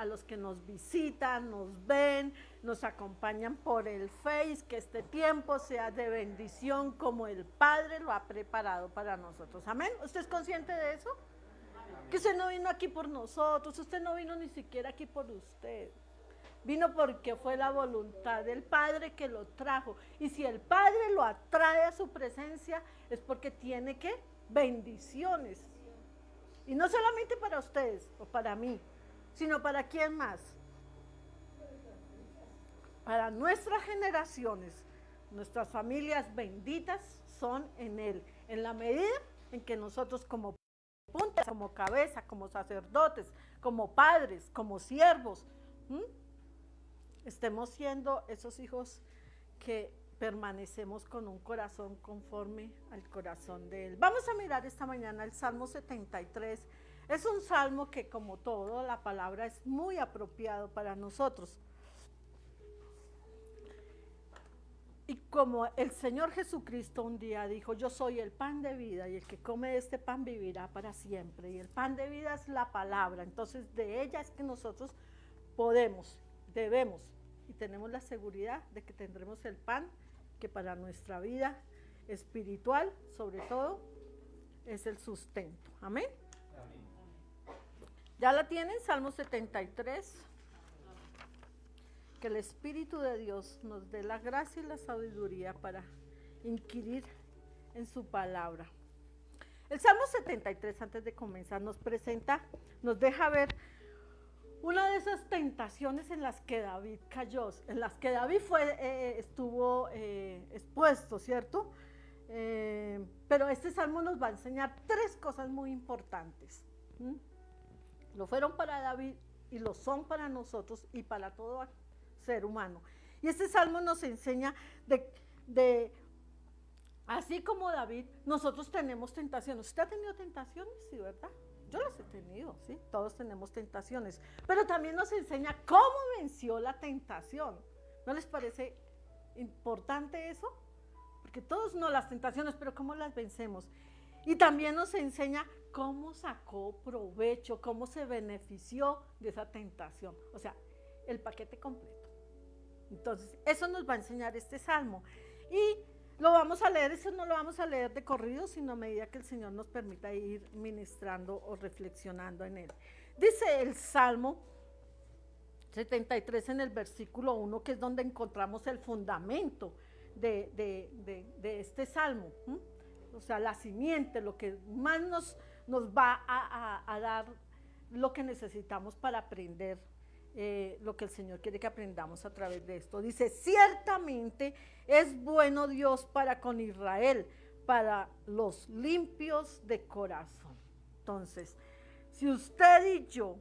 a los que nos visitan, nos ven, nos acompañan por el Face, que este tiempo sea de bendición como el Padre lo ha preparado para nosotros. Amén. ¿Usted es consciente de eso? Que usted no vino aquí por nosotros, usted no vino ni siquiera aquí por usted. Vino porque fue la voluntad del Padre que lo trajo. Y si el Padre lo atrae a su presencia, es porque tiene que bendiciones. Y no solamente para ustedes o para mí, sino para quién más. Para nuestras generaciones, nuestras familias benditas son en Él. En la medida en que nosotros como puntas, como cabeza, como sacerdotes, como padres, como siervos, estemos siendo esos hijos que permanecemos con un corazón conforme al corazón de Él. Vamos a mirar esta mañana el Salmo 73. Es un salmo que, como todo, la palabra es muy apropiado para nosotros. Y como el Señor Jesucristo un día dijo, yo soy el pan de vida y el que come de este pan vivirá para siempre. Y el pan de vida es la palabra. Entonces de ella es que nosotros podemos, debemos y tenemos la seguridad de que tendremos el pan que para nuestra vida espiritual, sobre todo, es el sustento. Amén. ¿Ya la tienen? Salmo 73. Que el Espíritu de Dios nos dé la gracia y la sabiduría para inquirir en su palabra. El Salmo 73, antes de comenzar, nos presenta, nos deja ver una de esas tentaciones en las que David cayó, en las que David estuvo expuesto, ¿cierto? Pero este salmo nos va a enseñar tres cosas muy importantes. Lo fueron para David y lo son para nosotros y para todo ser humano. Y este salmo nos enseña así como David, nosotros tenemos tentaciones. ¿Usted ha tenido tentaciones? Sí, ¿verdad? Yo las he tenido, ¿sí? Todos tenemos tentaciones. Pero también nos enseña cómo venció la tentación. ¿No les parece importante eso? Porque todos no las tentaciones, pero cómo las vencemos. Y también nos enseña cómo sacó provecho, cómo se benefició de esa tentación. O sea, el paquete completo. Entonces, eso nos va a enseñar este salmo. Y lo vamos a leer, eso no lo vamos a leer de corrido, sino a medida que el Señor nos permita ir ministrando o reflexionando en él. Dice el Salmo 73 en el versículo 1, que es donde encontramos el fundamento de este salmo. O sea, la simiente, lo que más nos va a dar lo que necesitamos para aprender lo que el Señor quiere que aprendamos a través de esto. Dice, ciertamente es bueno Dios para con Israel, para los limpios de corazón. Entonces, si usted y yo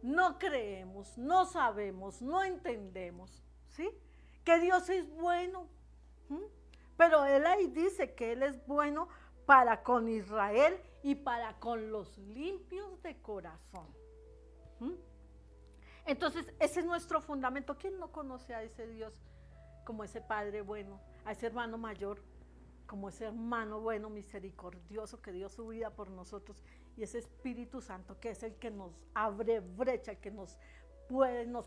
no creemos, no sabemos, no entendemos, ¿sí? Que Dios es bueno, pero Él ahí dice que Él es bueno para con Israel y para con los limpios de corazón. Entonces, ese es nuestro fundamento. ¿Quién no conoce a ese Dios como ese Padre bueno, a ese hermano mayor, como ese hermano bueno, misericordioso, que dio su vida por nosotros, y ese Espíritu Santo, que es el que nos abre brecha, el que nos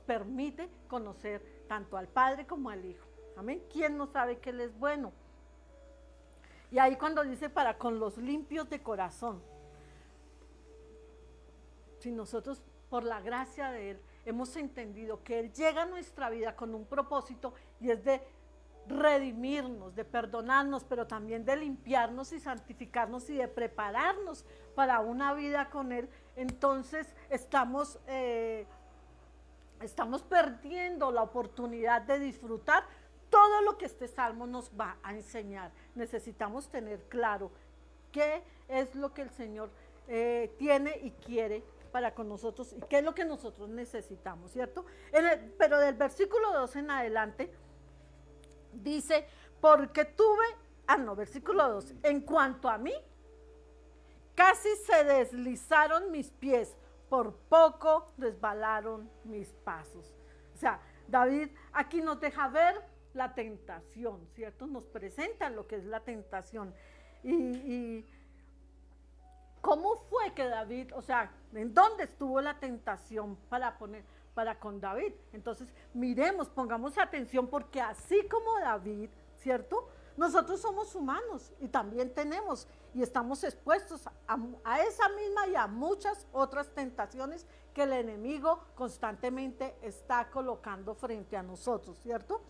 permite conocer tanto al Padre como al Hijo? Amén. ¿Quién no sabe que Él es bueno? Y ahí cuando dice para con los limpios de corazón, si nosotros por la gracia de Él hemos entendido que Él llega a nuestra vida con un propósito, y es de redimirnos, de perdonarnos, pero también de limpiarnos y santificarnos y de prepararnos para una vida con Él, entonces estamos perdiendo la oportunidad de disfrutar todo lo que este salmo nos va a enseñar. Necesitamos tener claro qué es lo que el Señor tiene y quiere para con nosotros y qué es lo que nosotros necesitamos, ¿cierto? Pero del versículo 2 en adelante dice, versículo 2, en cuanto a mí, casi se deslizaron mis pies, por poco resbalaron mis pasos. O sea, David aquí nos deja ver la tentación, ¿cierto? Nos presenta lo que es la tentación. Y ¿Cómo fue que David, o sea, en dónde estuvo la tentación para con David? Entonces, miremos, pongamos atención, porque así como David, ¿cierto? Nosotros somos humanos y también tenemos y estamos expuestos a esa misma y a muchas otras tentaciones que el enemigo constantemente está colocando frente a nosotros, ¿cierto?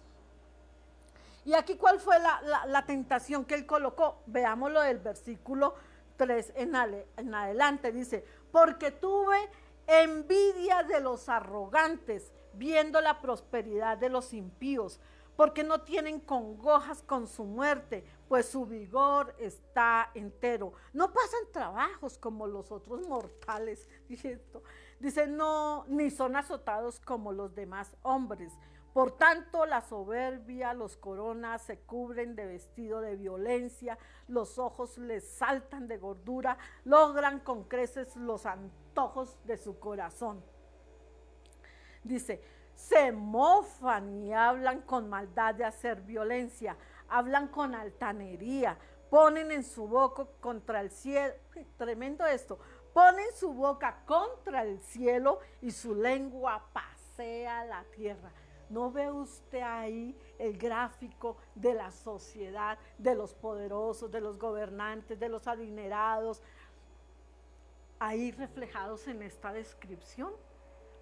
Y aquí, ¿cuál fue la tentación que él colocó? Veámoslo del versículo 3 en adelante. Dice, porque tuve envidia de los arrogantes, viendo la prosperidad de los impíos, porque no tienen congojas con su muerte, pues su vigor está entero. No pasan trabajos como los otros mortales, dice, no, ni son azotados como los demás hombres. Por tanto, la soberbia los corona, se cubren de vestido de violencia, los ojos les saltan de gordura, logran con creces los antojos de su corazón. Dice, se mofan y hablan con maldad de hacer violencia, hablan con altanería, ponen en su boca contra el cielo, tremendo esto, ponen su boca contra el cielo y su lengua pasea la tierra. ¿No ve usted ahí el gráfico de la sociedad, de los poderosos, de los gobernantes, de los adinerados, ahí reflejados en esta descripción?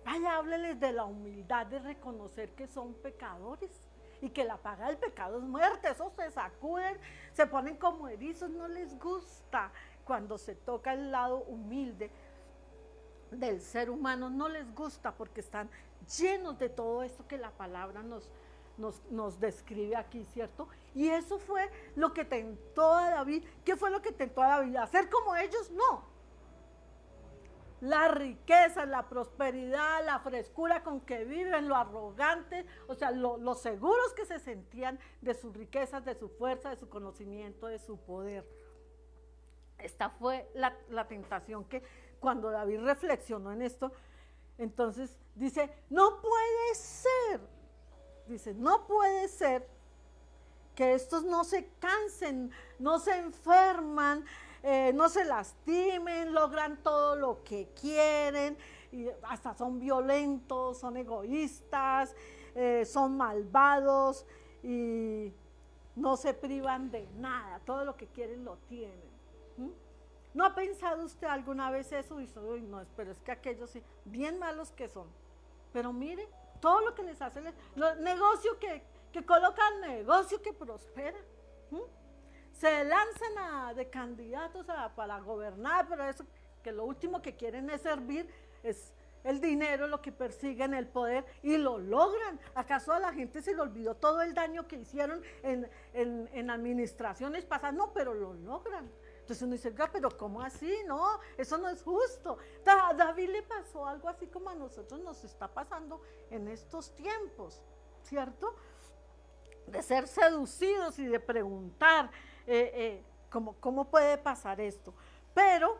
Vaya, hábleles de la humildad de reconocer que son pecadores y que la paga del pecado es muerte. Esos se sacuden, se ponen como erizos, no les gusta cuando se toca el lado humilde del ser humano, no les gusta porque están llenos de todo esto que la palabra nos describe aquí, ¿cierto? Y eso fue lo que tentó a David. ¿Qué fue lo que tentó a David? ¿Hacer como ellos? No. La riqueza, la prosperidad, la frescura con que viven, lo arrogante, o sea, los seguros que se sentían de sus riquezas, de su fuerza, de su conocimiento, de su poder. Esta fue la tentación que cuando David reflexionó en esto, entonces dice, no puede ser, dice, no puede ser que estos no se cansen, no se enferman, no se lastimen, logran todo lo que quieren, y hasta son violentos, son egoístas, son malvados y no se privan de nada, todo lo que quieren lo tienen. ¿No ha pensado usted alguna vez eso? Dice, uy, no, pero es que aquellos sí, bien malos que son. Pero mire, todo lo que les hacen, los negocios que colocan, negocio que prospera. Se lanzan de candidatos para gobernar, pero eso, que lo último que quieren es servir, es el dinero, lo que persiguen, el poder, y lo logran. ¿Acaso a la gente se le olvidó todo el daño que hicieron en administraciones pasadas? No, pero lo logran. Entonces uno dice, pero ¿cómo así? No, eso no es justo. A David le pasó algo así como a nosotros nos está pasando en estos tiempos, ¿cierto? De ser seducidos y de preguntar ¿cómo puede pasar esto? Pero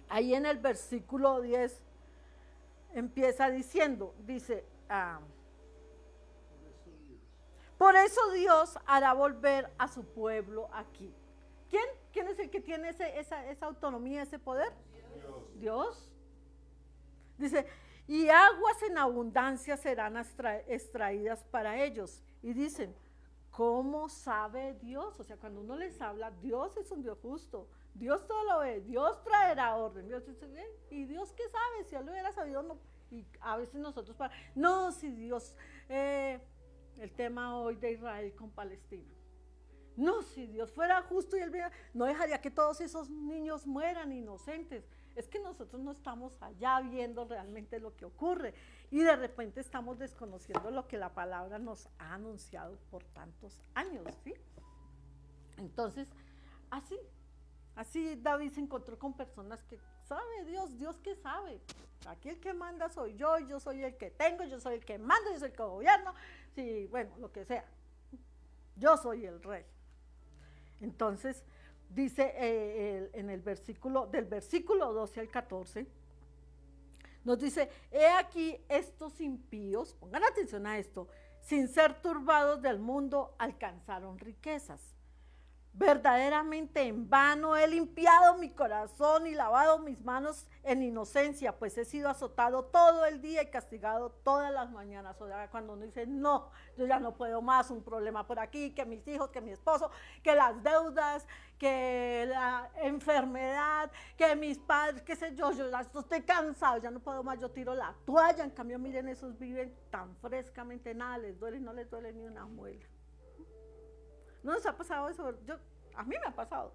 ahí en el versículo 10 empieza diciendo, dice, por eso Dios hará volver a su pueblo aquí. ¿Quién? ¿Quién es el que tiene esa autonomía, ese poder? Dios. Dice, y aguas en abundancia serán extraídas para ellos. Y dicen, ¿cómo sabe Dios? O sea, cuando uno les habla, Dios es un Dios justo. Dios todo lo ve, Dios traerá orden. Dios dice, ¿y Dios qué sabe? Si él lo hubiera sabido, no. Y a veces nosotros, no, si Dios, el tema hoy de Israel con Palestina. No, si Dios fuera justo y él no dejaría que todos esos niños mueran inocentes. Es que nosotros no estamos allá viendo realmente lo que ocurre y de repente estamos desconociendo lo que la palabra nos ha anunciado por tantos años, ¿sí? Entonces, así David se encontró con personas que sabe Dios que sabe. Aquí el que manda soy yo soy el que tengo, yo soy el que manda, yo soy el que gobierno, sí, bueno, lo que sea. Yo soy el rey. Entonces, dice en el versículo, del versículo 12 al 14, nos dice, he aquí estos impíos, pongan atención a esto, sin ser turbados del mundo, alcanzaron riquezas. verdaderamente en vano he limpiado mi corazón y lavado mis manos en inocencia, pues he sido azotado todo el día y castigado todas las mañanas. O sea, cuando uno dice, no, yo ya no puedo más, un problema por aquí, que mis hijos, que mi esposo, que las deudas, que la enfermedad, que mis padres, qué sé yo ya estoy cansado, ya no puedo más, yo tiro la toalla. En cambio, miren, esos viven tan frescamente, nada les duele, no les duele ni una muela. ¿No nos ha pasado eso? A mí me ha pasado,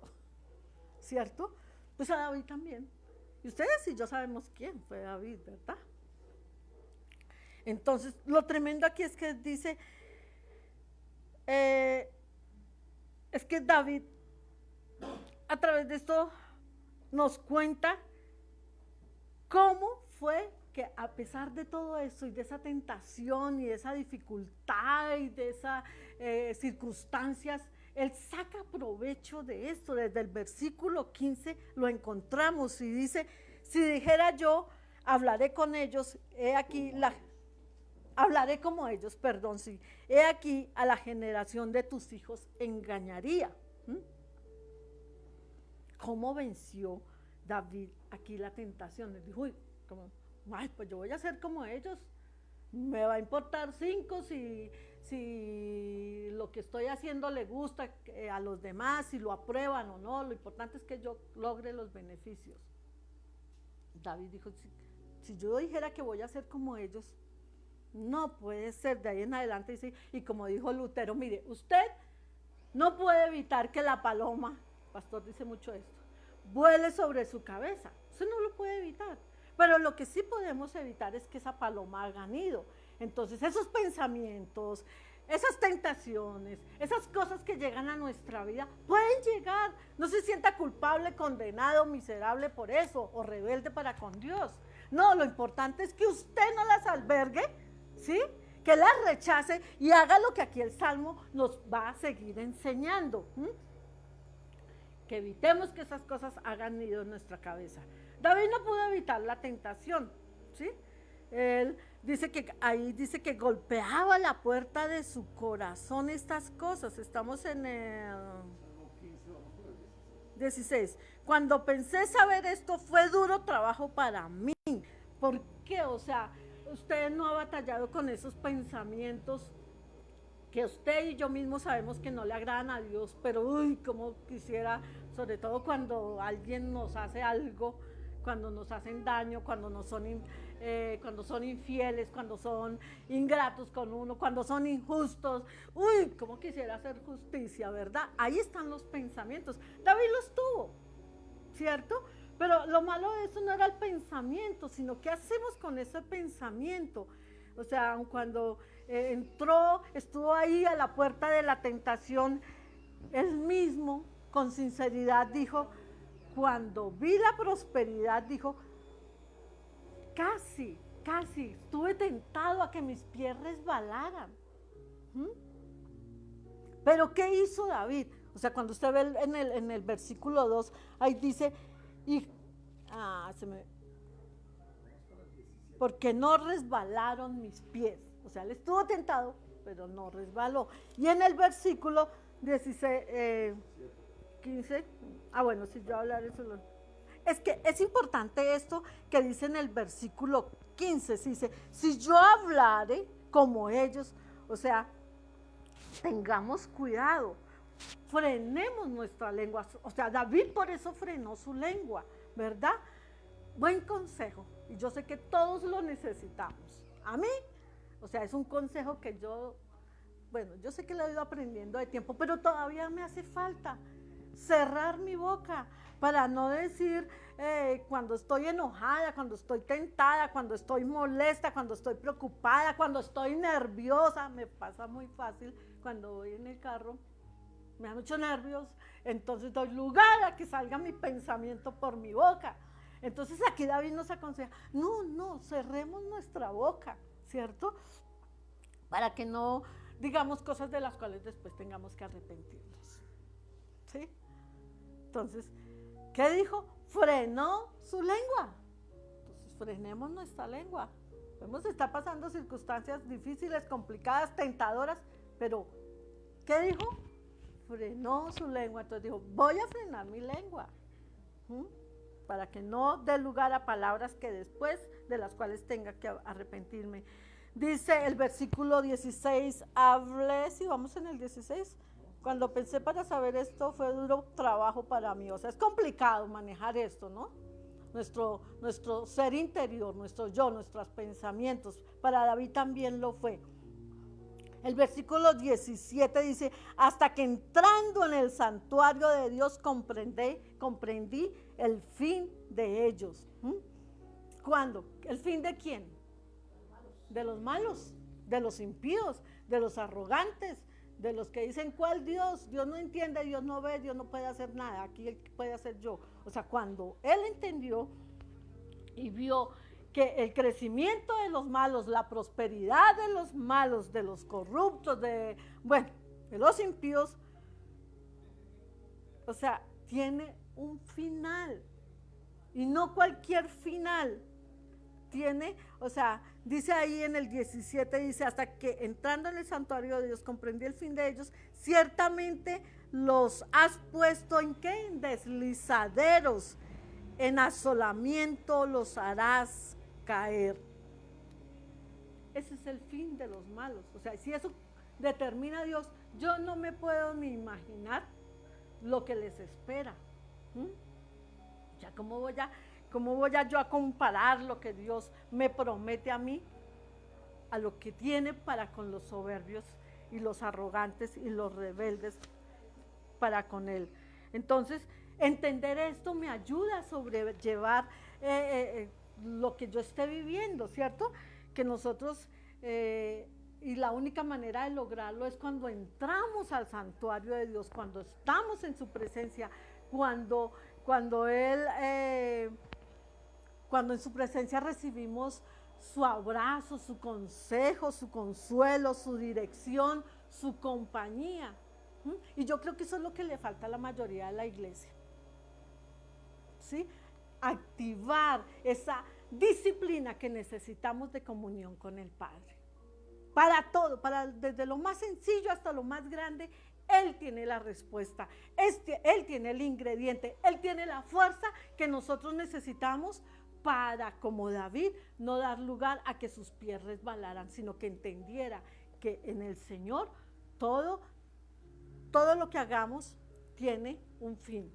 ¿cierto? Pues a David también. Y ustedes y yo sabemos quién fue David, ¿verdad? Entonces, lo tremendo aquí es que dice, es que David, a través de esto, nos cuenta cómo fue que a pesar de todo eso y de esa tentación y de esa dificultad y de esas circunstancias, él saca provecho de esto. Desde el versículo 15 lo encontramos y dice, si dijera yo, hablaré con ellos, hablaré como ellos, perdón, sí, he aquí a la generación de tus hijos engañaría. ¿Cómo venció David aquí la tentación? Él dijo, uy, como, ay, pues yo voy a ser como ellos, me va a importar 5 si lo que estoy haciendo le gusta a los demás, si lo aprueban o no, lo importante es que yo logre los beneficios. David dijo, si yo dijera que voy a ser como ellos, no puede ser. De ahí en adelante dice, y como dijo Lutero, mire, usted no puede evitar que la paloma, el pastor dice mucho esto, vuele sobre su cabeza, eso no lo puede evitar. Pero lo que sí podemos evitar es que esa paloma haga nido. Entonces, esos pensamientos, esas tentaciones, esas cosas que llegan a nuestra vida, pueden llegar. No se sienta culpable, condenado, miserable por eso, o rebelde para con Dios. No, lo importante es que usted no las albergue, ¿sí? Que las rechace y haga lo que aquí el Salmo nos va a seguir enseñando. Que evitemos que esas cosas hagan nido en nuestra cabeza. David no pudo evitar la tentación, ¿sí? Él dice que ahí dice que golpeaba la puerta de su corazón estas cosas. Estamos en el 16. Cuando pensé saber esto fue duro trabajo para mí. ¿Por qué? O sea, usted no ha batallado con esos pensamientos que usted y yo mismo sabemos que no le agradan a Dios, pero uy, como quisiera, sobre todo cuando alguien nos hace algo, cuando nos hacen daño, cuando son infieles, cuando son ingratos con uno, cuando son injustos, uy, como quisiera hacer justicia, ¿verdad? Ahí están los pensamientos. David los tuvo, ¿cierto? Pero lo malo de eso no era el pensamiento, sino qué hacemos con ese pensamiento. O sea, cuando estuvo ahí a la puerta de la tentación, él mismo con sinceridad dijo, cuando vi la prosperidad, dijo, casi, estuve tentado a que mis pies resbalaran. Pero ¿qué hizo David? O sea, cuando usted ve en el versículo 2, ahí dice, porque no resbalaron mis pies. O sea, él estuvo tentado, pero no resbaló. Y en el versículo 16, 15, bueno, si yo hablar eso, es que es importante esto que dice en el versículo 15, dice, si yo hablare como ellos, o sea, tengamos cuidado, frenemos nuestra lengua. O sea, David por eso frenó su lengua, ¿verdad? Buen consejo, y yo sé que todos lo necesitamos. A mí, o sea, es un consejo que yo sé que lo he ido aprendiendo de tiempo, pero todavía me hace falta cerrar mi boca para no decir cuando estoy enojada, cuando estoy tentada, cuando estoy molesta, cuando estoy preocupada, cuando estoy nerviosa. Me pasa muy fácil cuando voy en el carro, me da muchos nervios, entonces doy lugar a que salga mi pensamiento por mi boca. Entonces aquí David nos aconseja, no, cerremos nuestra boca, ¿cierto? Para que no digamos cosas de las cuales después tengamos que arrepentirnos, ¿sí? Entonces, ¿qué dijo? Frenó su lengua. Entonces, frenemos nuestra lengua. Podemos estar pasando circunstancias difíciles, complicadas, tentadoras, pero ¿qué dijo? frenó su lengua. Entonces dijo, voy a frenar mi lengua. Para que no dé lugar a palabras que después de las cuales tenga que arrepentirme. Dice el versículo 16, hablé, si vamos en el 16, cuando pensé para saber esto fue duro trabajo para mí. O sea, es complicado manejar esto, ¿no? Nuestro ser interior, nuestro yo, nuestros pensamientos. Para David también lo fue. El versículo 17 dice, hasta que entrando en el santuario de Dios comprendí el fin de ellos. ¿Cuándo? ¿El fin de quién? De los malos, de los impíos, de los arrogantes, de los que dicen, ¿cuál Dios? Dios no entiende, Dios no ve, Dios no puede hacer nada, aquí él puede hacer yo. O sea, cuando él entendió y vio que el crecimiento de los malos, la prosperidad de los malos, de los corruptos, de los impíos, o sea, tiene un final. Y no cualquier final. Tiene, o sea, dice ahí en el 17, dice, hasta que entrando en el santuario de Dios comprendí el fin de ellos, ciertamente los has puesto ¿en qué? En deslizaderos, en asolamiento los harás caer. Ese es el fin de los malos. O sea, si eso determina Dios, yo no me puedo ni imaginar lo que les espera. Ya, ¿cómo voy a yo a comparar lo que Dios me promete a mí a lo que tiene para con los soberbios y los arrogantes y los rebeldes para con Él? Entonces, entender esto me ayuda a sobrellevar lo que yo esté viviendo, ¿cierto? Que nosotros, y la única manera de lograrlo es cuando entramos al santuario de Dios, cuando estamos en su presencia, cuando en su presencia recibimos su abrazo, su consejo, su consuelo, su dirección, su compañía. Y yo creo que eso es lo que le falta a la mayoría de la iglesia. ¿Sí? Activar esa disciplina que necesitamos de comunión con el Padre. Para todo, desde lo más sencillo hasta lo más grande, Él tiene la respuesta, Él tiene el ingrediente, Él tiene la fuerza que nosotros necesitamos para, como David, no dar lugar a que sus pies resbalaran, sino que entendiera que en el Señor todo lo que hagamos tiene un fin.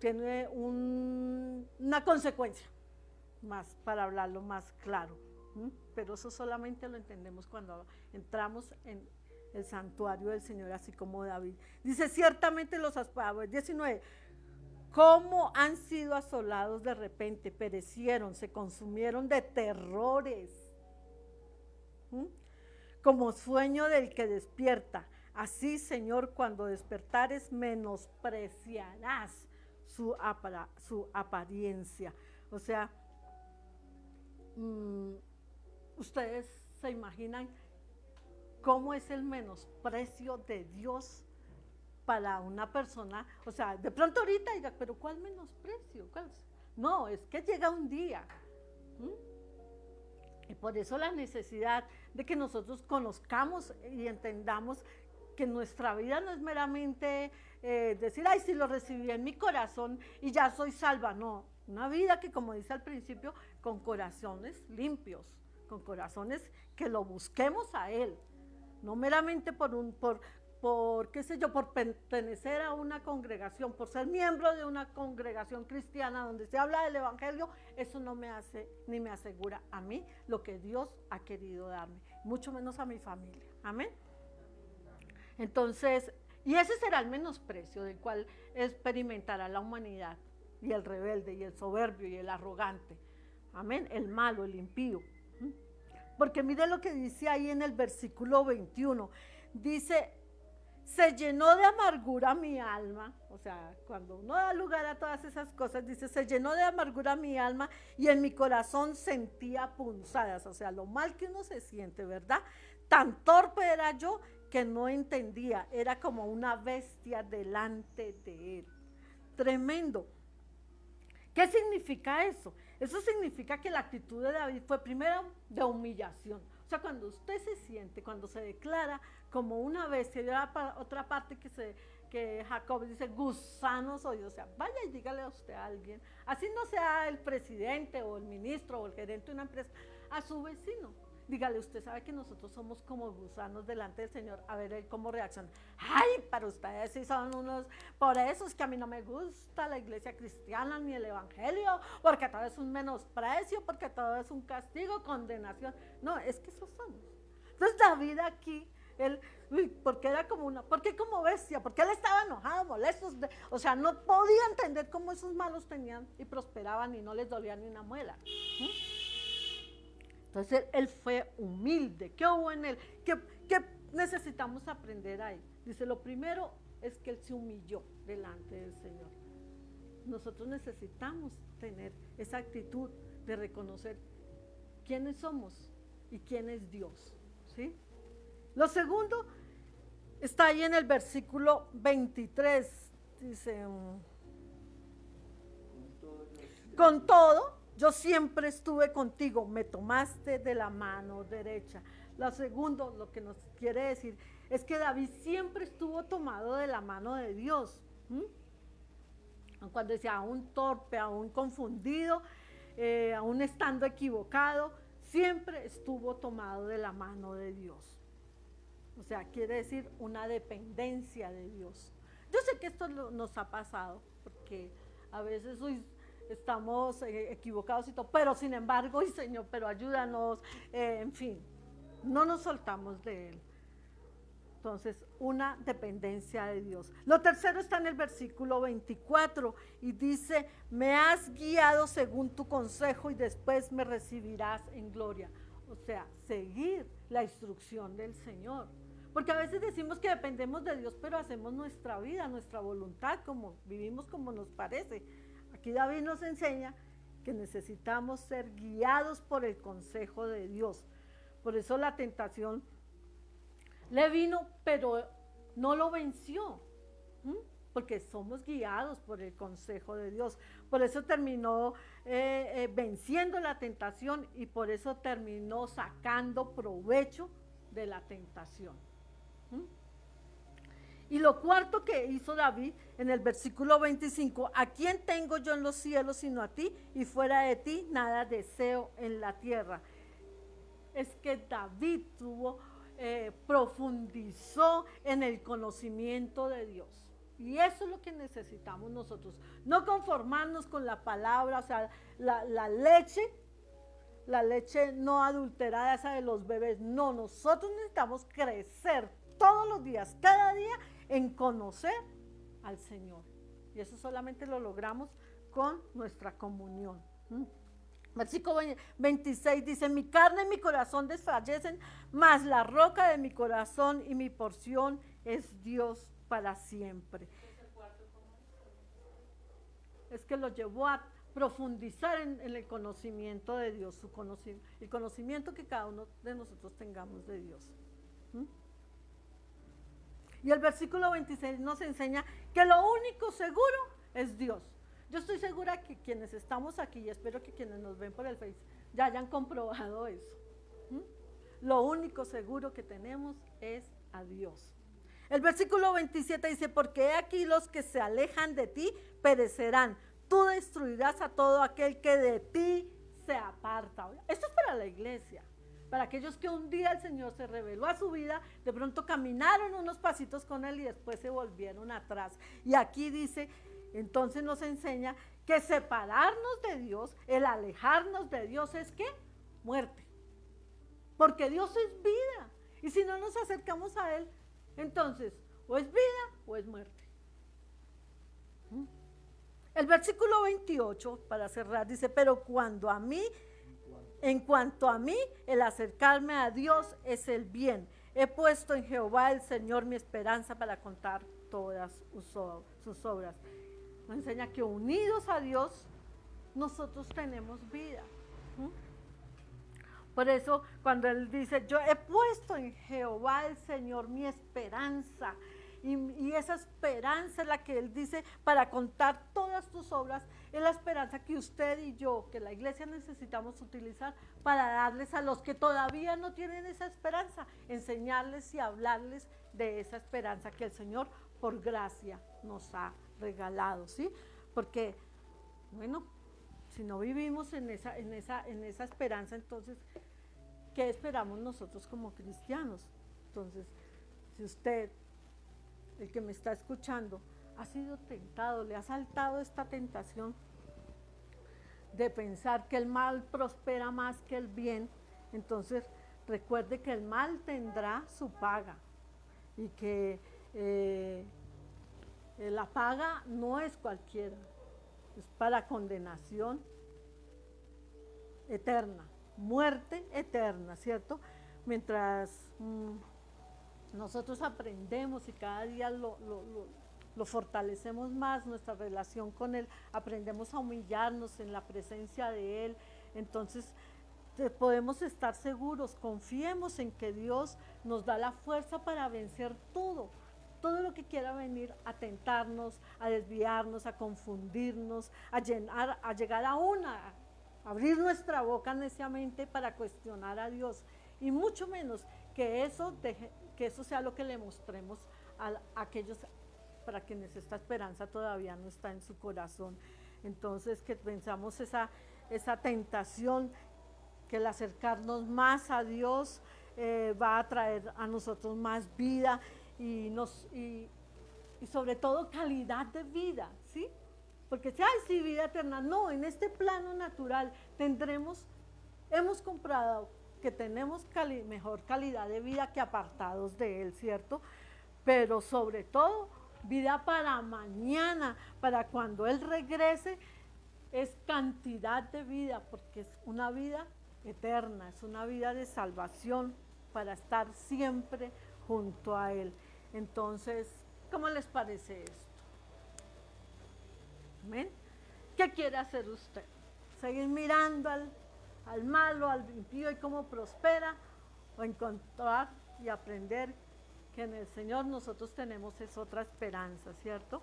Tiene una consecuencia, más para hablarlo más claro. Pero eso solamente lo entendemos cuando entramos en el santuario del Señor, así como David. Dice, ciertamente los aspados, 19, cómo han sido asolados de repente, perecieron, se consumieron de terrores, como sueño del que despierta. Así, Señor, cuando despertares, menospreciarás su apariencia. O sea, ustedes se imaginan cómo es el menosprecio de Dios para una persona. O sea, de pronto ahorita diga, pero ¿cuál menosprecio? No, es que llega un día. Y por eso la necesidad de que nosotros conozcamos y entendamos que nuestra vida no es meramente decir, ay, sí, lo recibí en mi corazón y ya soy salva. No, una vida que, como dice al principio, con corazones limpios, con corazones que lo busquemos a Él, no meramente por qué sé yo, por pertenecer a una congregación, por ser miembro de una congregación cristiana donde se habla del evangelio. Eso no me hace ni me asegura a mí lo que Dios ha querido darme, mucho menos a mi familia. Amén. Entonces, y ese será el menosprecio del cual experimentará la humanidad, y el rebelde, y el soberbio, y el arrogante. Amén, el malo, el impío. Porque mire lo que dice ahí en el versículo 21. Dice, se llenó de amargura mi alma. O sea, cuando uno da lugar a todas esas cosas, dice, se llenó de amargura mi alma y en mi corazón sentía punzadas. O sea, lo mal que uno se siente, ¿verdad? Tan torpe era yo que no entendía, era como una bestia delante de Él. Tremendo. ¿Qué significa eso? Eso significa que la actitud de David fue primero de humillación. O O sea, cuando usted se siente, cuando se declara como una bestia, y otra parte que Jacob dice, gusano soy, o sea, vaya y dígale a usted a alguien, así no sea el presidente o el ministro o el gerente de una empresa, a su vecino, dígale, usted sabe que nosotros somos como gusanos delante del Señor, a ver él cómo reacciona. Ay, para ustedes sí son unos, por eso es que a mí no me gusta la iglesia cristiana ni el evangelio, porque todo es un menosprecio, porque todo es un castigo, condenación. No, es que eso somos. Entonces David aquí, él, porque era como porque como bestia, porque él estaba enojado, molesto, o sea, no podía entender cómo esos malos tenían y prosperaban y no les dolía ni una muela. Entonces él fue humilde. ¿Qué hubo en él? ¿Qué necesitamos aprender ahí? Dice, lo primero es que él se humilló delante del Señor. Nosotros necesitamos tener esa actitud de reconocer quiénes somos y quién es Dios, ¿sí? Lo segundo está ahí en el versículo 23, dice, con todo, yo siempre estuve contigo, me tomaste de la mano derecha. Lo segundo, lo que nos quiere decir, es que David siempre estuvo tomado de la mano de Dios. Cuando decía, aún torpe, aún confundido, aún estando equivocado, siempre estuvo tomado de la mano de Dios. O sea, quiere decir una dependencia de Dios. Yo sé que esto nos ha pasado, porque a veces estamos equivocados y todo, pero sin embargo, Señor, pero ayúdanos, en fin, no nos soltamos de Él. Entonces, una dependencia de Dios. Lo tercero está en el versículo 24 y dice, me has guiado según tu consejo y después me recibirás en gloria. O sea, seguir la instrucción del Señor. Porque a veces decimos que dependemos de Dios, pero hacemos nuestra vida, nuestra voluntad, vivimos como nos parece. Aquí David nos enseña que necesitamos ser guiados por el consejo de Dios. Por eso la tentación le vino, pero no lo venció, porque somos guiados por el consejo de Dios. Por eso terminó venciendo la tentación y por eso terminó sacando provecho de la tentación. Y lo cuarto que hizo David en el versículo 25, ¿a quién tengo yo en los cielos sino a ti? Y fuera de ti nada deseo en la tierra. Es que David profundizó en el conocimiento de Dios. Y eso es lo que necesitamos nosotros. No conformarnos con la palabra, o sea, la leche no adulterada, esa de los bebés. No, nosotros necesitamos crecer todos los días, cada día, en conocer al Señor. Y eso solamente lo logramos con nuestra comunión. Versículo 26 dice, mi carne y mi corazón desfallecen, mas la roca de mi corazón y mi porción es Dios para siempre. Es que lo llevó a profundizar en el conocimiento de Dios, el conocimiento que cada uno de nosotros tengamos de Dios. Y el versículo 26 nos enseña que lo único seguro es Dios. Yo estoy segura que quienes estamos aquí, y espero que quienes nos ven por el Face, ya hayan comprobado eso. Lo único seguro que tenemos es a Dios. El versículo 27 dice, porque he aquí los que se alejan de ti perecerán. Tú destruirás a todo aquel que de ti se aparta. Esto es para la iglesia. Para aquellos que un día el Señor se reveló a su vida, de pronto caminaron unos pasitos con Él y después se volvieron atrás. Y aquí dice, entonces nos enseña que separarnos de Dios, el alejarnos de Dios es ¿qué? Muerte. Porque Dios es vida. Y si no nos acercamos a Él, entonces o es vida o es muerte. El versículo 28, para cerrar, dice, pero en cuanto a mí, el acercarme a Dios es el bien. He puesto en Jehová el Señor mi esperanza para contar todas sus obras. Nos enseña que unidos a Dios, nosotros tenemos vida. Por eso, cuando Él dice, yo he puesto en Jehová el Señor mi esperanza, Y esa esperanza es la que Él dice para contar todas tus obras, es la esperanza que usted y yo, que la iglesia necesitamos utilizar para darles a los que todavía no tienen esa esperanza, enseñarles y hablarles de esa esperanza que el Señor por gracia nos ha regalado, ¿sí? Porque, bueno, si no vivimos en esa esperanza, entonces, ¿qué esperamos nosotros como cristianos? Entonces, si usted, el que me está escuchando, ha sido tentado, le ha saltado esta tentación de pensar que el mal prospera más que el bien, entonces recuerde que el mal tendrá su paga y que la paga no es cualquiera, es para condenación eterna, muerte eterna, ¿cierto? Mientras nosotros aprendemos y cada día lo fortalecemos más, nuestra relación con Él, aprendemos a humillarnos en la presencia de Él, entonces podemos estar seguros, confiemos en que Dios nos da la fuerza para vencer todo lo que quiera venir a tentarnos, a desviarnos, a confundirnos, a llegar a abrir nuestra boca neciamente para cuestionar a Dios, y mucho menos que eso sea lo que le mostremos a aquellos para quienes esta esperanza todavía no está en su corazón. Entonces, que pensamos esa tentación, que el acercarnos más a Dios va a traer a nosotros más vida y sobre todo calidad de vida, ¿sí? Porque si hay sí, vida eterna, no, en este plano natural hemos comprado que tenemos mejor calidad de vida que apartados de Él, ¿cierto? Pero sobre todo, vida para mañana, para cuando Él regrese, es cantidad de vida, porque es una vida eterna, es una vida de salvación para estar siempre junto a Él. Entonces, ¿cómo les parece esto? ¿Amén? ¿Qué quiere hacer usted? ¿Seguir mirando al malo, al impío y cómo prospera? ¿O encontrar y aprender que en el Señor nosotros tenemos esa otra esperanza, ¿cierto?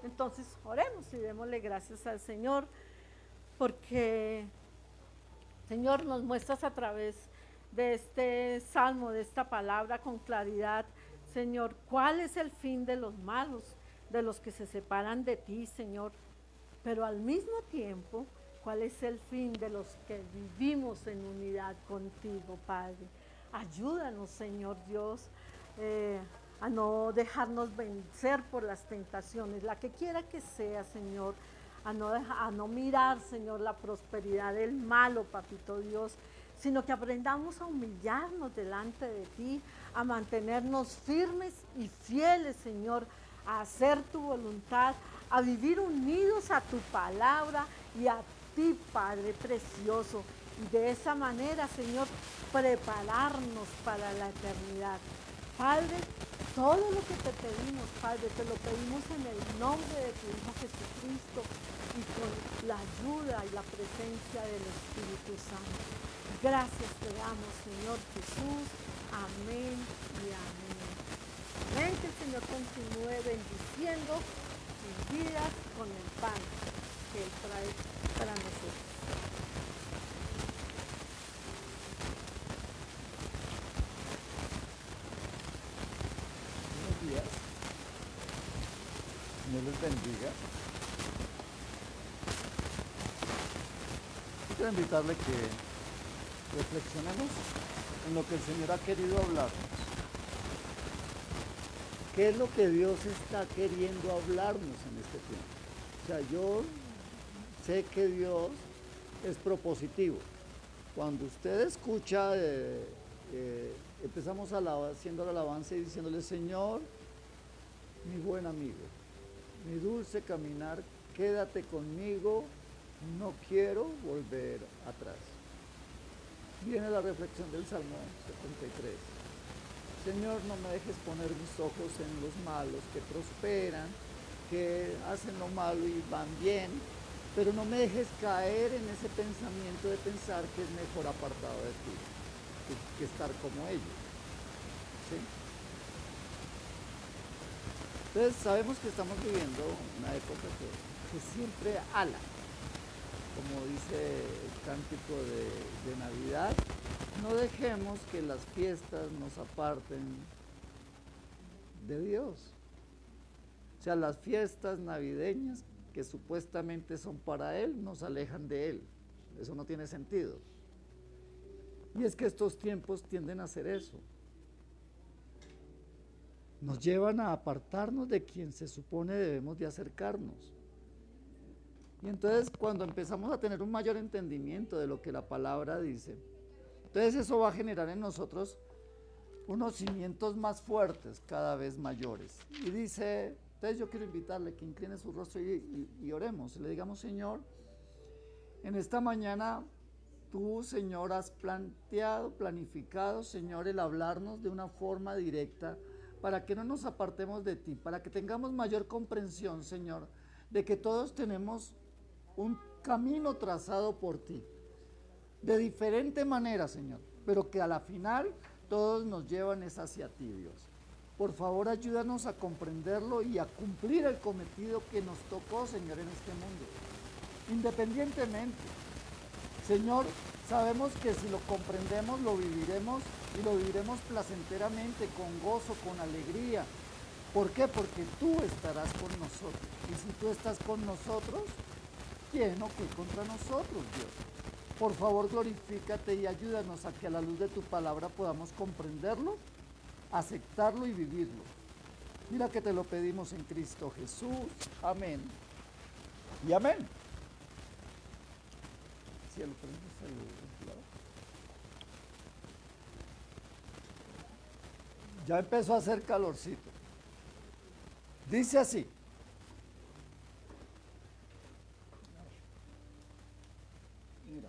Entonces, oremos y démosle gracias al Señor, porque, Señor, nos muestras a través de este salmo, de esta palabra con claridad, Señor, cuál es el fin de los malos, de los que se separan de ti, Señor, pero al mismo tiempo, cuál es el fin de los que vivimos en unidad contigo, Padre. Ayúdanos, Señor Dios, a no dejarnos vencer por las tentaciones, la que quiera que sea, Señor, a no mirar, Señor, la prosperidad del malo, Papito Dios, sino que aprendamos a humillarnos delante de ti, a mantenernos firmes y fieles, Señor, a hacer tu voluntad, a vivir unidos a tu palabra y a ti, Padre precioso, y de esa manera, Señor, prepararnos para la eternidad. Padre, todo lo que te pedimos, Padre, te lo pedimos en el nombre de tu Hijo Jesucristo y con la ayuda y la presencia del Espíritu Santo. Gracias te damos, Señor Jesús. Amén y amén. Amén, que el Señor continúe bendiciendo sus vidas con el pan que Él trae para nosotros. Dios les bendiga. Quiero invitarle que reflexionemos en lo que el Señor ha querido hablarnos. ¿Qué es lo que Dios está queriendo hablarnos en este tiempo? O sea, yo sé que Dios es propositivo. Cuando usted escucha, empezamos haciendo la alabanza y diciéndole, Señor, mi buen amigo, mi dulce caminar, quédate conmigo, no quiero volver atrás. Viene la reflexión del Salmo 73. Señor, no me dejes poner mis ojos en los malos que prosperan, que hacen lo malo y van bien, pero no me dejes caer en ese pensamiento de pensar que es mejor apartado de ti que estar como ellos. ¿Sí? Entonces sabemos que estamos viviendo una época que siempre ala, como dice el cántico de Navidad. No dejemos que las fiestas nos aparten de Dios. O sea, las fiestas navideñas que supuestamente son para Él, nos alejan de Él. Eso no tiene sentido. Y es que estos tiempos tienden a hacer eso. Nos llevan a apartarnos de quien se supone debemos de acercarnos. Y entonces cuando empezamos a tener un mayor entendimiento de lo que la palabra dice, entonces eso va a generar en nosotros unos cimientos más fuertes, cada vez mayores. Y dice, entonces yo quiero invitarle que incline su rostro y oremos. Y le digamos, Señor, en esta mañana tú, Señor, has planificado, Señor, el hablarnos de una forma directa para que no nos apartemos de ti, para que tengamos mayor comprensión, Señor, de que todos tenemos un camino trazado por ti, de diferente manera, Señor, pero que a la final todos nos llevan es hacia ti, Dios. Por favor, ayúdanos a comprenderlo y a cumplir el cometido que nos tocó, Señor, en este mundo. Independientemente, Señor, sabemos que si lo comprendemos, lo viviremos y lo viviremos placenteramente, con gozo, con alegría. ¿Por qué? Porque tú estarás con nosotros. Y si tú estás con nosotros, ¿quién o qué contra nosotros, Dios? Por favor, glorifícate y ayúdanos a que a la luz de tu palabra podamos comprenderlo, aceptarlo y vivirlo. Mira que te lo pedimos en Cristo Jesús. Amén. Y amén. Cielo, prendes el ventilador. Ya empezó a hacer calorcito. Dice así. Mira.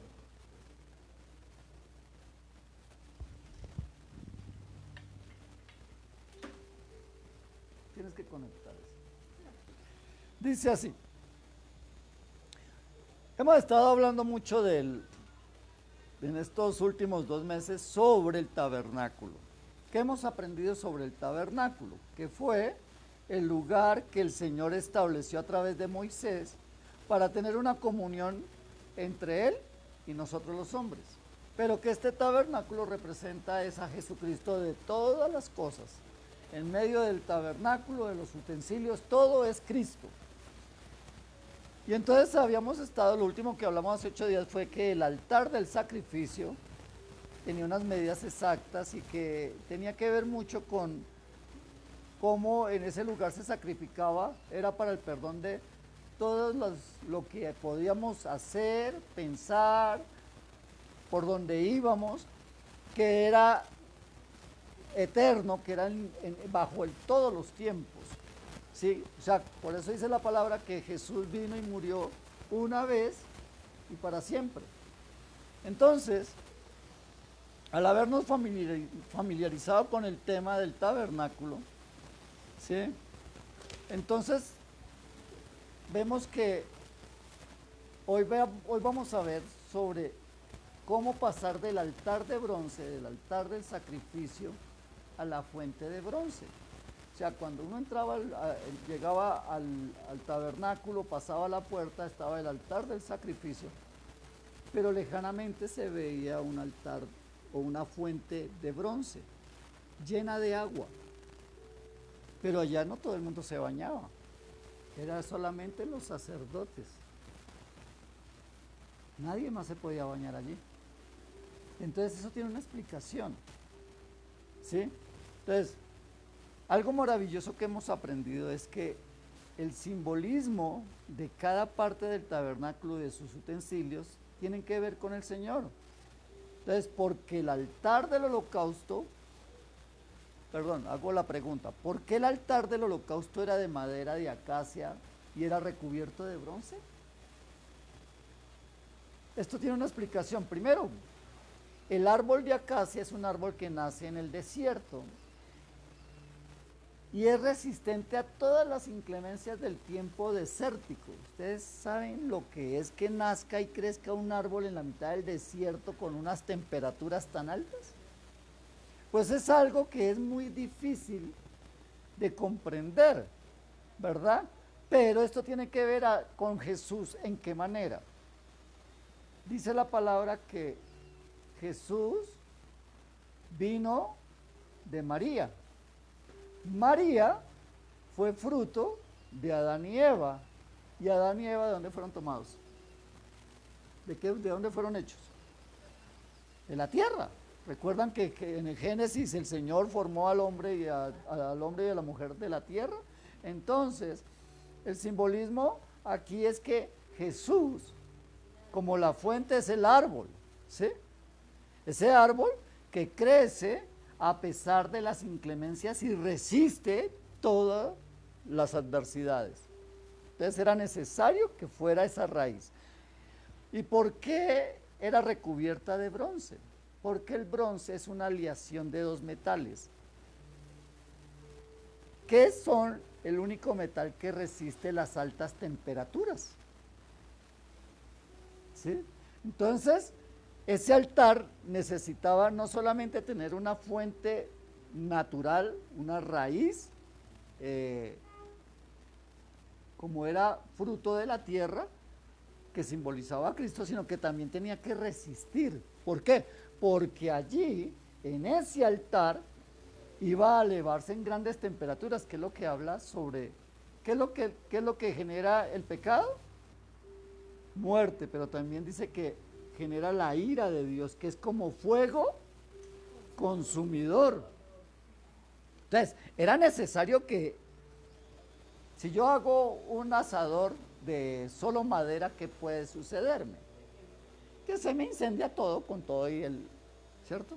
Tienes que conectar eso. Dice así. Hemos estado hablando mucho en estos últimos 2 meses sobre el tabernáculo. ¿Qué hemos aprendido sobre el tabernáculo? Que fue el lugar que el Señor estableció a través de Moisés para tener una comunión entre Él y nosotros los hombres. Pero que este tabernáculo representa es a Jesucristo de todas las cosas. En medio del tabernáculo, de los utensilios, todo es Cristo. Y entonces habíamos estado, lo último que hablamos hace 8 días fue que el altar del sacrificio tenía unas medidas exactas y que tenía que ver mucho con cómo en ese lugar se sacrificaba, era para el perdón de todo lo que podíamos hacer, pensar, por donde íbamos, que era eterno, que era bajo todos los tiempos. Sí, o sea, por eso dice la palabra que Jesús vino y murió una vez y para siempre. Entonces, al habernos familiarizado con el tema del tabernáculo, ¿sí? Entonces, vemos que hoy vamos a ver sobre cómo pasar del altar de bronce, del altar del sacrificio, a la fuente de bronce. O sea, cuando uno llegaba al tabernáculo, pasaba la puerta, estaba el altar del sacrificio, pero lejanamente se veía un altar o una fuente de bronce, llena de agua. Pero allá no todo el mundo se bañaba, era solamente los sacerdotes. Nadie más se podía bañar allí. Entonces eso tiene una explicación, ¿sí? Entonces, algo maravilloso que hemos aprendido es que el simbolismo de cada parte del tabernáculo y de sus utensilios tienen que ver con el Señor. Entonces, porque el altar del holocausto, hago la pregunta, ¿por qué el altar del holocausto era de madera de acacia y era recubierto de bronce? Esto tiene una explicación. Primero, el árbol de acacia es un árbol que nace en el desierto y es resistente a todas las inclemencias del tiempo desértico. ¿Ustedes saben lo que es que nazca y crezca un árbol en la mitad del desierto con unas temperaturas tan altas? Pues es algo que es muy difícil de comprender, ¿verdad? Pero esto tiene que ver con Jesús. ¿En qué manera? Dice la palabra que Jesús vino de María. María fue fruto de Adán y Eva. ¿Y Adán y Eva de dónde fueron tomados? ¿De dónde fueron hechos? De la tierra. Recuerdan que en el Génesis el Señor formó al hombre y al hombre y a la mujer de la tierra. Entonces, el simbolismo aquí es que Jesús, como la fuente, es el árbol, ¿sí? Ese árbol que crece a pesar de las inclemencias y resiste todas las adversidades. Entonces era necesario que fuera esa raíz. ¿Y por qué era recubierta de bronce? Porque el bronce es una aleación de dos metales. ¿Qué son el único metal que resiste las altas temperaturas? ¿Sí? Entonces, ese altar necesitaba no solamente tener una fuente natural, una raíz, como era fruto de la tierra, que simbolizaba a Cristo, sino que también tenía que resistir. ¿Por qué? Porque allí, en ese altar, iba a elevarse en grandes temperaturas, que es lo que habla sobre, qué es lo que genera el pecado? Muerte, pero también dice que genera la ira de Dios, que es como fuego consumidor. Entonces, era necesario que, si yo hago un asador de solo madera, ¿qué puede sucederme? Que se me incendia todo con todo y ¿cierto?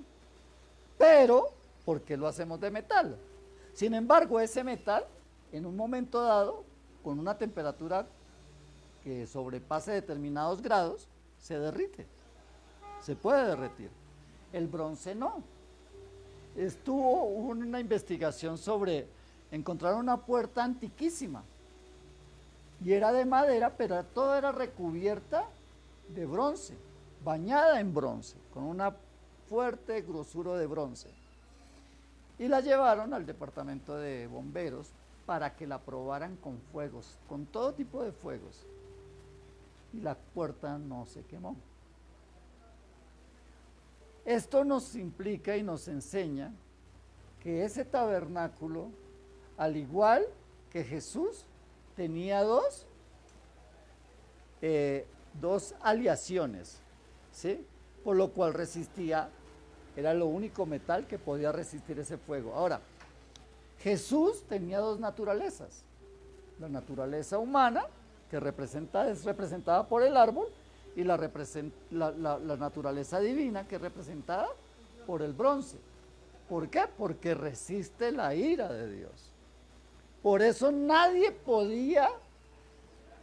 Pero, ¿por qué lo hacemos de metal? Sin embargo, ese metal, en un momento dado, con una temperatura que sobrepase determinados grados, se derrite, se puede derretir. El bronce no. Hubo una investigación sobre encontrar una puerta antiquísima y era de madera, pero todo era recubierta de bronce, bañada en bronce, con una fuerte grosura de bronce. Y la llevaron al departamento de bomberos para que la probaran con fuegos, con todo tipo de fuegos. Y la puerta no se quemó. Esto nos implica y nos enseña que ese tabernáculo, al igual que Jesús, tenía dos aleaciones, ¿sí? Por lo cual resistía, era lo único metal que podía resistir ese fuego. Ahora, Jesús tenía dos naturalezas: la naturaleza humana, que es representada por el árbol, y la naturaleza divina, que es representada por el bronce. ¿Por qué? Porque resiste la ira de Dios. Por eso nadie podía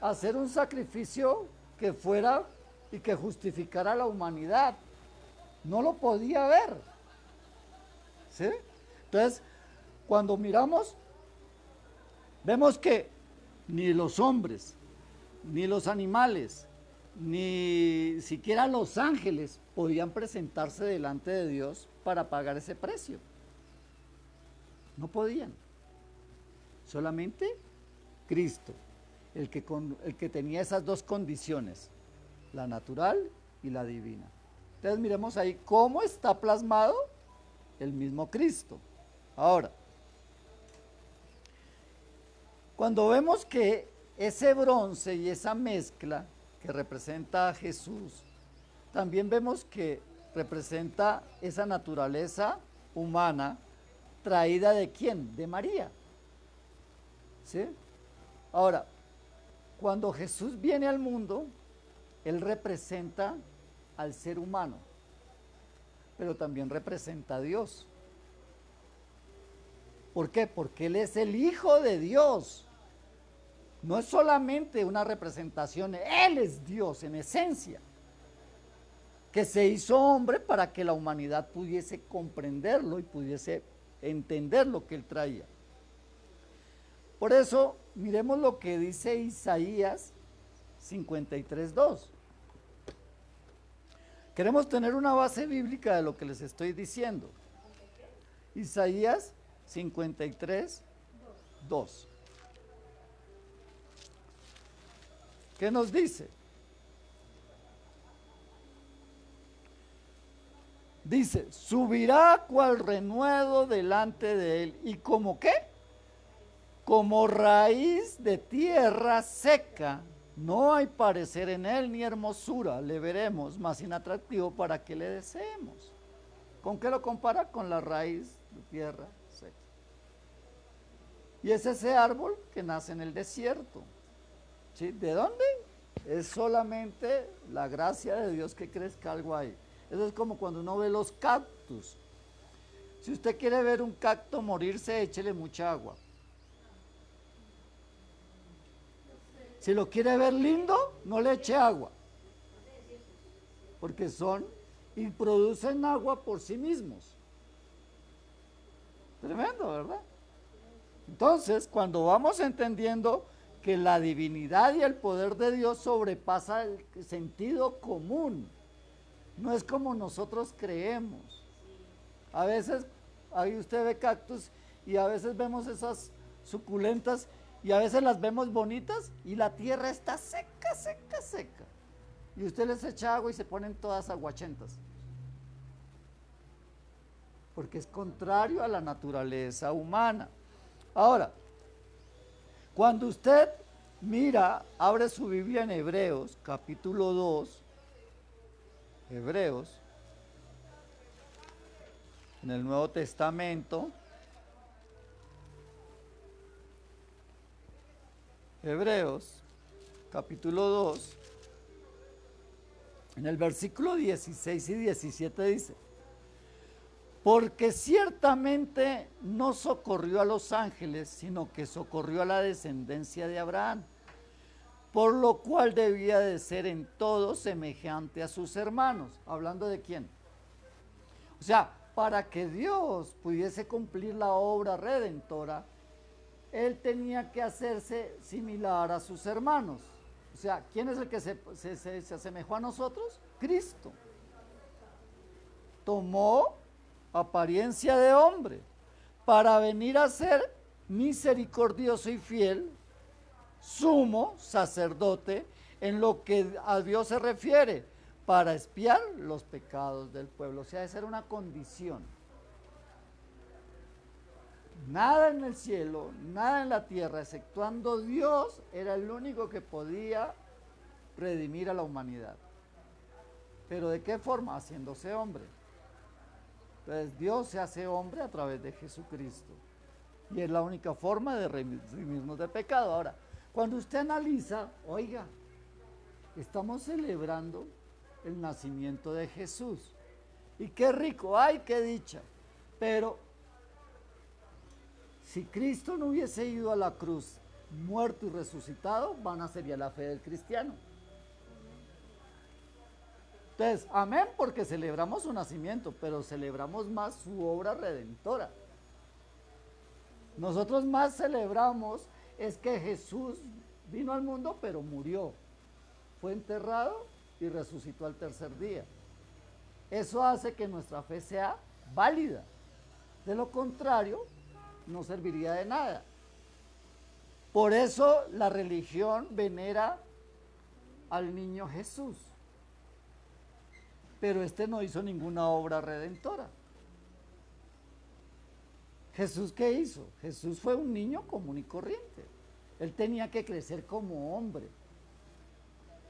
hacer un sacrificio que fuera y que justificara a la humanidad. No lo podía ver. ¿Sí? Entonces, cuando miramos, vemos que ni los hombres, ni los animales, ni siquiera los ángeles podían presentarse delante de Dios para pagar ese precio. No podían. Solamente Cristo, el que tenía esas dos condiciones, la natural y la divina. Entonces miremos ahí cómo está plasmado el mismo Cristo. Ahora, cuando vemos que ese bronce y esa mezcla que representa a Jesús, también vemos que representa esa naturaleza humana traída ¿de quién? De María. ¿Sí? Ahora, cuando Jesús viene al mundo, Él representa al ser humano, pero también representa a Dios. ¿Por qué? Porque Él es el Hijo de Dios. No es solamente una representación, Él es Dios en esencia, que se hizo hombre para que la humanidad pudiese comprenderlo y pudiese entender lo que Él traía. Por eso, miremos lo que dice Isaías 53:2. Queremos tener una base bíblica de lo que les estoy diciendo. Isaías 53:2. ¿Qué nos dice? Dice, subirá cual renuevo delante de él. ¿Y como qué? Como raíz de tierra seca. No hay parecer en él ni hermosura. Le veremos más inatractivo para que le deseemos. ¿Con qué lo compara? Con la raíz de tierra seca. Y es ese árbol que nace en el desierto. ¿Sí? ¿De dónde? Es solamente la gracia de Dios que crezca algo ahí. Eso es como cuando uno ve los cactus. Si usted quiere ver un cacto morirse, échele mucha agua. Si lo quiere ver lindo, no le eche agua. Porque son y producen agua por sí mismos. Tremendo, ¿verdad? Entonces, cuando vamos entendiendo que la divinidad y el poder de Dios sobrepasa el sentido común, no es como nosotros creemos. A veces, ahí usted ve cactus y a veces vemos esas suculentas y a veces las vemos bonitas y la tierra está seca, seca, seca. Y usted les echa agua y se ponen todas aguachentas. Porque es contrario a la naturaleza humana. Ahora, cuando usted mira, abre su Biblia en Hebreos, capítulo 2, Hebreos, en el Nuevo Testamento, Hebreos, capítulo 2, en el versículo 16 y 17 dice, porque ciertamente no socorrió a los ángeles, sino que socorrió a la descendencia de Abraham, por lo cual debía de ser en todo semejante a sus hermanos. ¿Hablando de quién? O sea, para que Dios pudiese cumplir la obra redentora, Él tenía que hacerse similar a sus hermanos. O sea, ¿quién es el que se asemejó a nosotros? Cristo. Tomó apariencia de hombre para venir a ser misericordioso y fiel, sumo sacerdote en lo que a Dios se refiere, para expiar los pecados del pueblo. O sea, esa era una condición. Nada en el cielo, nada en la tierra, exceptuando Dios, era el único que podía redimir a la humanidad. ¿Pero de qué forma? Haciéndose hombre. Entonces Dios se hace hombre a través de Jesucristo. Y es la única forma de redimirnos de pecado. Ahora, cuando usted analiza, oiga, estamos celebrando el nacimiento de Jesús. Y qué rico, ay, qué dicha. Pero si Cristo no hubiese ido a la cruz, muerto y resucitado, vana sería la fe del cristiano. Entonces, amén, porque celebramos su nacimiento, pero celebramos más su obra redentora. Nosotros más celebramos es que Jesús vino al mundo, pero murió. Fue enterrado y resucitó al tercer día. Eso hace que nuestra fe sea válida. De lo contrario, no serviría de nada. Por eso la religión venera al niño Jesús. Pero este no hizo ninguna obra redentora. ¿Jesús qué hizo? Jesús fue un niño común y corriente. Él tenía que crecer como hombre.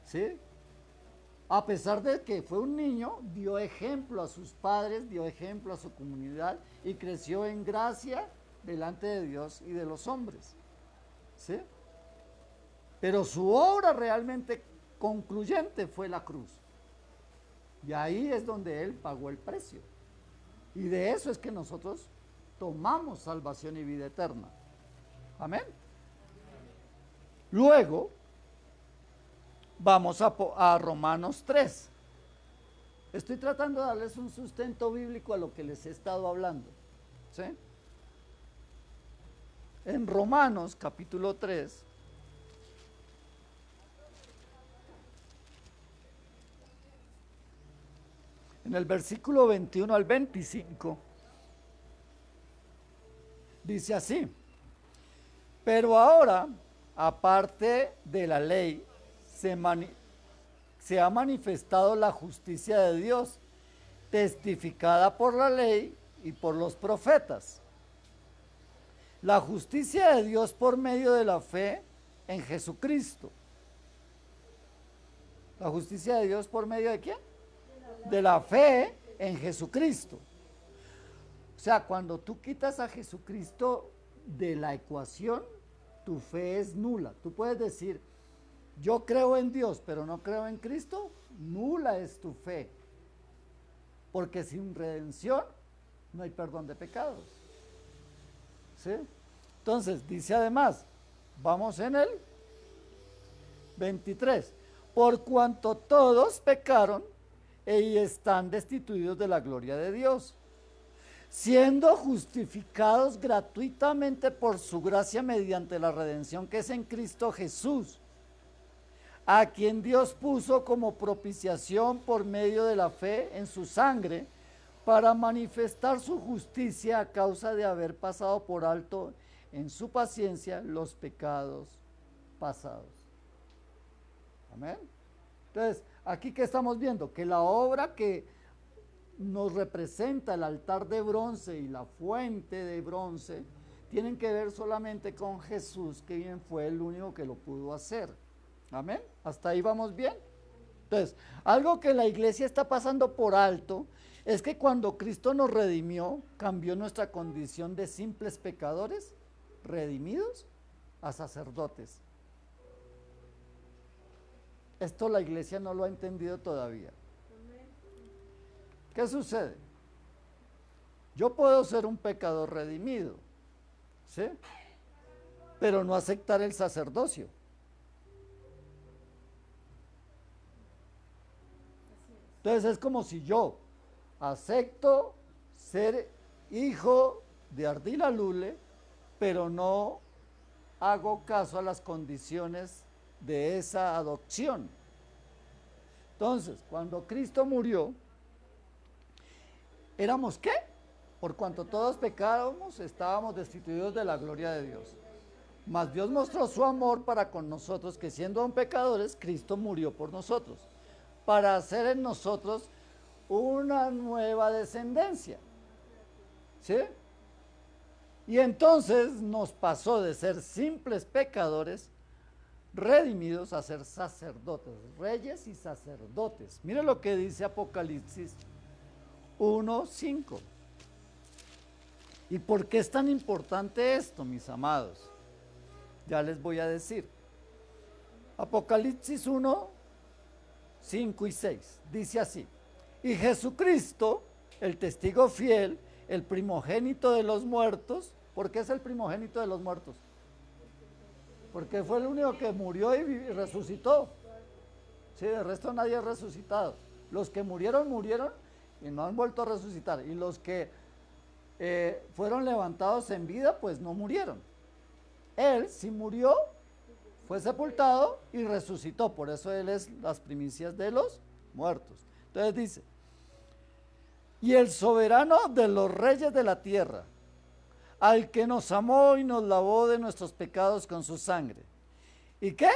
¿Sí? A pesar de que fue un niño, dio ejemplo a sus padres, dio ejemplo a su comunidad y creció en gracia delante de Dios y de los hombres. ¿Sí? Pero su obra realmente concluyente fue la cruz. Y ahí es donde Él pagó el precio. Y de eso es que nosotros tomamos salvación y vida eterna. Amén. Luego, vamos a Romanos 3. Estoy tratando de darles un sustento bíblico a lo que les he estado hablando. ¿Sí? En Romanos capítulo 3, en el versículo 21 al 25, dice así: pero ahora, aparte de la ley, se ha manifestado la justicia de Dios, testificada por la ley y por los profetas. La justicia de Dios por medio de la fe en Jesucristo. ¿La justicia de Dios por medio de quién? De la fe en Jesucristo. O sea, cuando tú quitas a Jesucristo de la ecuación, tu fe es nula. Tú puedes decir, yo creo en Dios, pero no creo en Cristo, nula es tu fe. Porque sin redención no hay perdón de pecados. ¿Sí? Entonces, dice además, vamos en el 23, por cuanto todos pecaron y están destituidos de la gloria de Dios, siendo justificados gratuitamente por su gracia mediante la redención que es en Cristo Jesús, a quien Dios puso como propiciación por medio de la fe en su sangre, para manifestar su justicia a causa de haber pasado por alto en su paciencia los pecados pasados. Amén. Entonces, aquí que estamos viendo que la obra que nos representa el altar de bronce y la fuente de bronce tienen que ver solamente con Jesús, que bien fue el único que lo pudo hacer. Amén. Hasta ahí vamos bien. Entonces, algo que la iglesia está pasando por alto es que cuando Cristo nos redimió, cambió nuestra condición de simples pecadores, redimidos, a sacerdotes. Esto la iglesia no lo ha entendido todavía. ¿Qué sucede? Yo puedo ser un pecador redimido, ¿sí? Pero no aceptar el sacerdocio. Entonces es como si yo acepto ser hijo de Ardila Lule, pero no hago caso a las condiciones de esa adopción. Entonces, cuando Cristo murió, ¿éramos qué? Por cuanto todos pecábamos, estábamos destituidos de la gloria de Dios. Mas Dios mostró su amor para con nosotros, que siendo aún pecadores, Cristo murió por nosotros, para hacer en nosotros una nueva descendencia. ¿Sí? Y entonces nos pasó de ser simples pecadores, redimidos, a ser sacerdotes, reyes y sacerdotes. Mire lo que dice Apocalipsis 1:5. ¿Y por qué es tan importante esto, mis amados? Ya les voy a decir. Apocalipsis 1:5 y 6 dice así: y Jesucristo, el testigo fiel, el primogénito de los muertos. ¿Por qué es el primogénito de los muertos? Porque fue el único que murió y resucitó. Sí, de resto nadie ha resucitado. Los que murieron, murieron y no han vuelto a resucitar. Y los que fueron levantados en vida, pues no murieron. Él sí murió, fue sepultado y resucitó. Por eso Él es las primicias de los muertos. Entonces dice: y el soberano de los reyes de la tierra, al que nos amó y nos lavó de nuestros pecados con su sangre. ¿Y qué?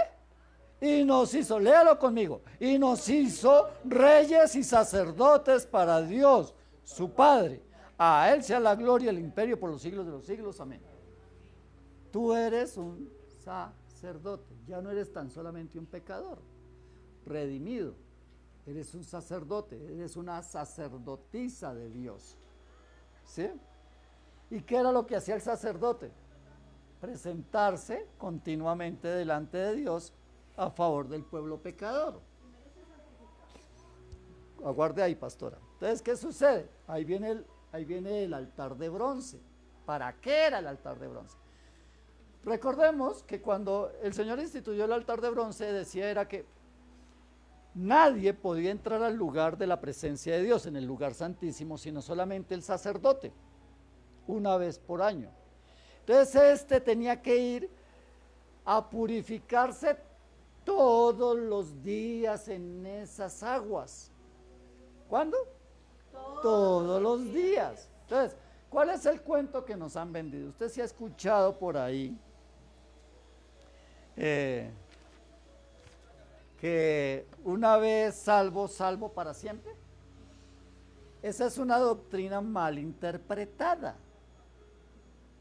Y nos hizo, léalo conmigo, y nos hizo reyes y sacerdotes para Dios, su Padre. A Él sea la gloria y el imperio por los siglos de los siglos. Amén. Tú eres un sacerdote, ya no eres tan solamente un pecador, redimido. Eres un sacerdote, eres una sacerdotisa de Dios. ¿Sí? ¿Y qué era lo que hacía el sacerdote? Presentarse continuamente delante de Dios a favor del pueblo pecador. Aguarde ahí, pastora. Entonces, ¿qué sucede? Ahí viene el altar de bronce. ¿Para qué era el altar de bronce? Recordemos que cuando el Señor instituyó el altar de bronce, decía era que nadie podía entrar al lugar de la presencia de Dios, en el lugar santísimo, sino solamente el sacerdote, una vez por año. Entonces tenía que ir a purificarse todos los días en esas aguas. ¿Cuándo? Todos los días. Entonces, ¿cuál es el cuento que nos han vendido? Usted se ha escuchado por ahí que que una vez salvo, salvo para siempre. Esa es una doctrina mal interpretada.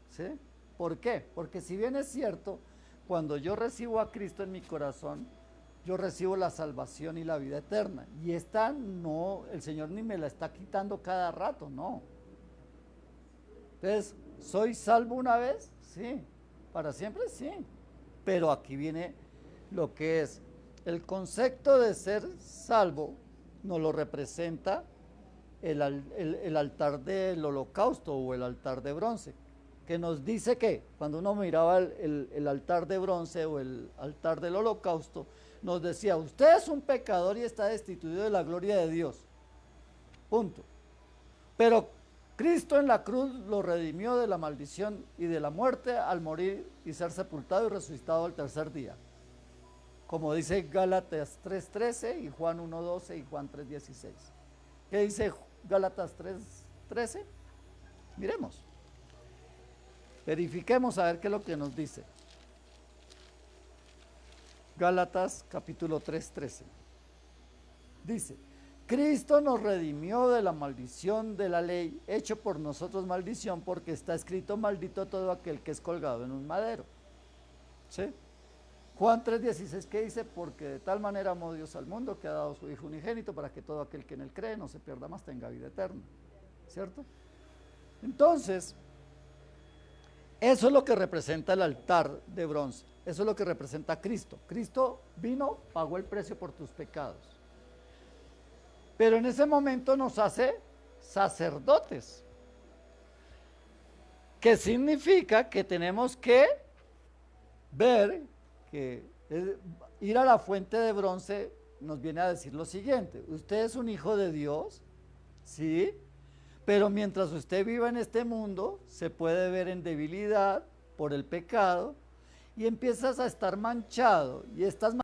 ¿Sí? ¿Por qué? Porque si bien es cierto, cuando yo recibo a Cristo en mi corazón, yo recibo la salvación y la vida eterna. Y esta no, el Señor ni me la está quitando cada rato, no. Entonces, ¿soy salvo una vez? Sí. ¿Para siempre? Sí. Pero aquí viene lo que es el concepto de ser salvo, nos lo representa el altar del holocausto o el altar de bronce, que nos dice que cuando uno miraba el altar de bronce o el altar del holocausto, nos decía, usted es un pecador y está destituido de la gloria de Dios. Punto. Pero Cristo en la cruz lo redimió de la maldición y de la muerte al morir y ser sepultado y resucitado al tercer día. Como dice Gálatas 3:13 y Juan 1:12 y Juan 3:16. ¿Qué dice Gálatas 3:13? Miremos. Verifiquemos a ver qué es lo que nos dice. Gálatas capítulo 3:13. Dice, Cristo nos redimió de la maldición de la ley, hecho por nosotros maldición, porque está escrito, maldito todo aquel que es colgado en un madero. ¿Sí? Juan 3:16, ¿qué dice? Porque de tal manera amó Dios al mundo que ha dado su Hijo unigénito para que todo aquel que en él cree no se pierda más, tenga vida eterna. ¿Cierto? Entonces, eso es lo que representa el altar de bronce. Eso es lo que representa a Cristo. Cristo vino, pagó el precio por tus pecados. Pero en ese momento nos hace sacerdotes. ¿Qué significa? Que tenemos que ver que ir a la fuente de bronce nos viene a decir lo siguiente: usted es un hijo de Dios, ¿sí? Pero mientras usted viva en este mundo, se puede ver en debilidad por el pecado y empiezas a estar manchado y estás